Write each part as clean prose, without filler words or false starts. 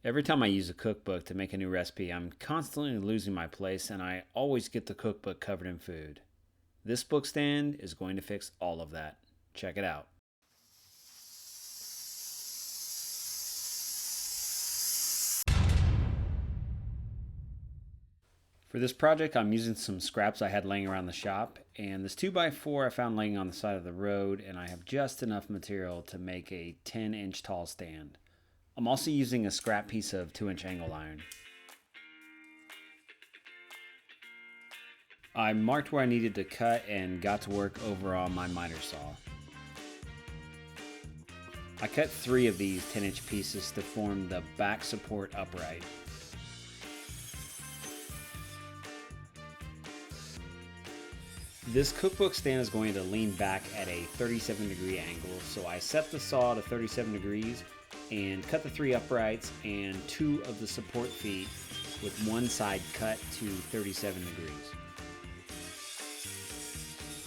Every time I use a cookbook to make a new recipe, I'm constantly losing my place and I always get the cookbook covered in food. This book stand is going to fix all of that. Check it out. For this project, I'm using some scraps I had laying around the shop, and this 2x4 I found laying on the side of the road, and I have just enough material to make a 10-inch tall stand. I'm also using a scrap piece of 2-inch angle iron. I marked where I needed to cut and got to work over on my miter saw. I cut 3 of these 10-inch pieces to form the back support upright. This cookbook stand is going to lean back at a 37-degree angle, so I set the saw to 37 degrees and cut the 3 uprights and 2 of the support feet with one side cut to 37 degrees.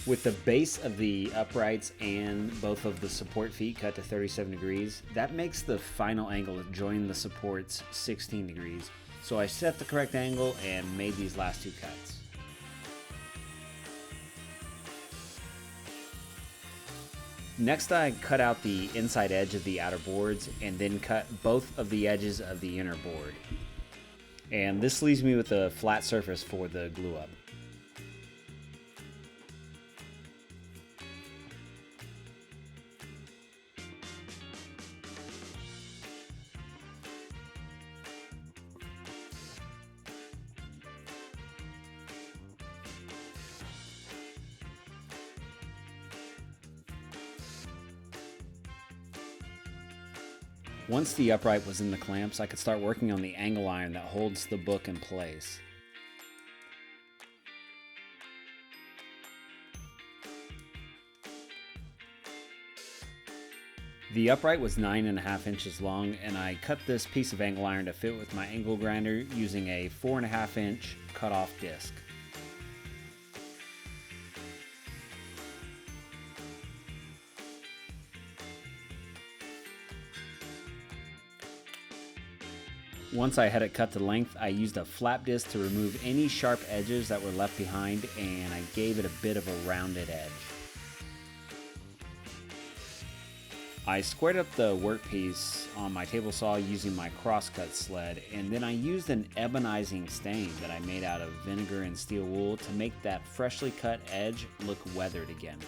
With the base of the uprights and both of the support feet cut to 37 degrees, that makes the final angle join the supports 16 degrees. So I set the correct angle and made these last 2 cuts. Next, I cut out the inside edge of the outer boards and then cut both of the edges of the inner board. And this leaves me with a flat surface for the glue up. Once the upright was in the clamps, I could start working on the angle iron that holds the book in place. The upright was 9.5 inches long, and I cut this piece of angle iron to fit with my angle grinder using a 4.5 inch cut-off disc. Once I had it cut to length, I used a flap disc to remove any sharp edges that were left behind, and I gave it a bit of a rounded edge. I squared up the workpiece on my table saw using my crosscut sled, and then I used an ebonizing stain that I made out of vinegar and steel wool to make that freshly cut edge look weathered again.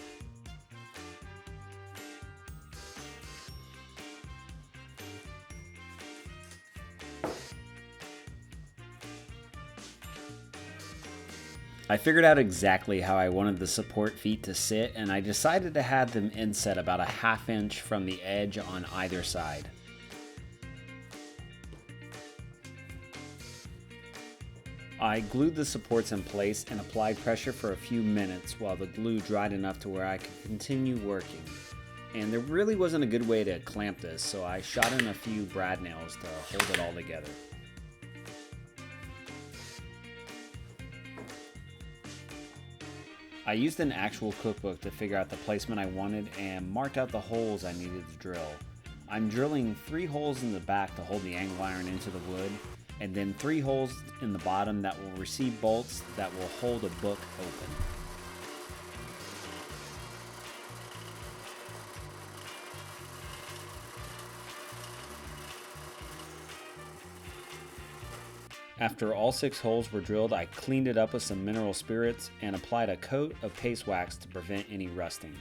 I figured out exactly how I wanted the support feet to sit, and I decided to have them inset about a 1/2 inch from the edge on either side. I glued the supports in place and applied pressure for a few minutes while the glue dried enough to where I could continue working. And there really wasn't a good way to clamp this, so I shot in a few brad nails to hold it all together. I used an actual cookbook to figure out the placement I wanted and marked out the holes I needed to drill. I'm drilling 3 holes in the back to hold the angle iron into the wood, and then 3 holes in the bottom that will receive bolts that will hold a book open. After all 6 holes were drilled, I cleaned it up with some mineral spirits and applied a coat of paste wax to prevent any rusting.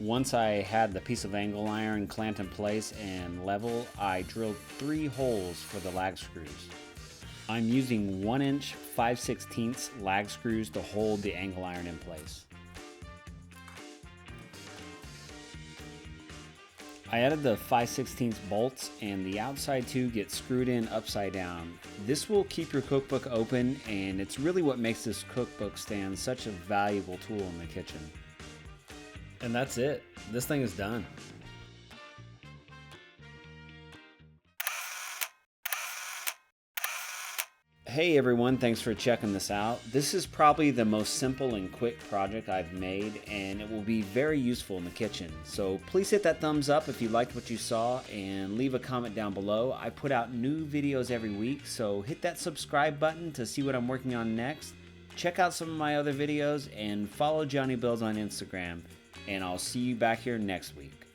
Once I had the piece of angle iron clamped in place and level, I drilled 3 holes for the lag screws. I'm using 1 inch 5/16 lag screws to hold the angle iron in place. I added the 5/16 bolts, and the outside 2 get screwed in upside down. This will keep your cookbook open, and it's really what makes this cookbook stand such a valuable tool in the kitchen. And that's it. This thing is done. Hey everyone, thanks for checking this out. This is probably the most simple and quick project I've made, and it will be very useful in the kitchen. So please hit that thumbs up if you liked what you saw, and leave a comment down below. I put out new videos every week, so hit that subscribe button to see what I'm working on next. Check out some of my other videos, and follow Jonny Builds on Instagram, and I'll see you back here next week.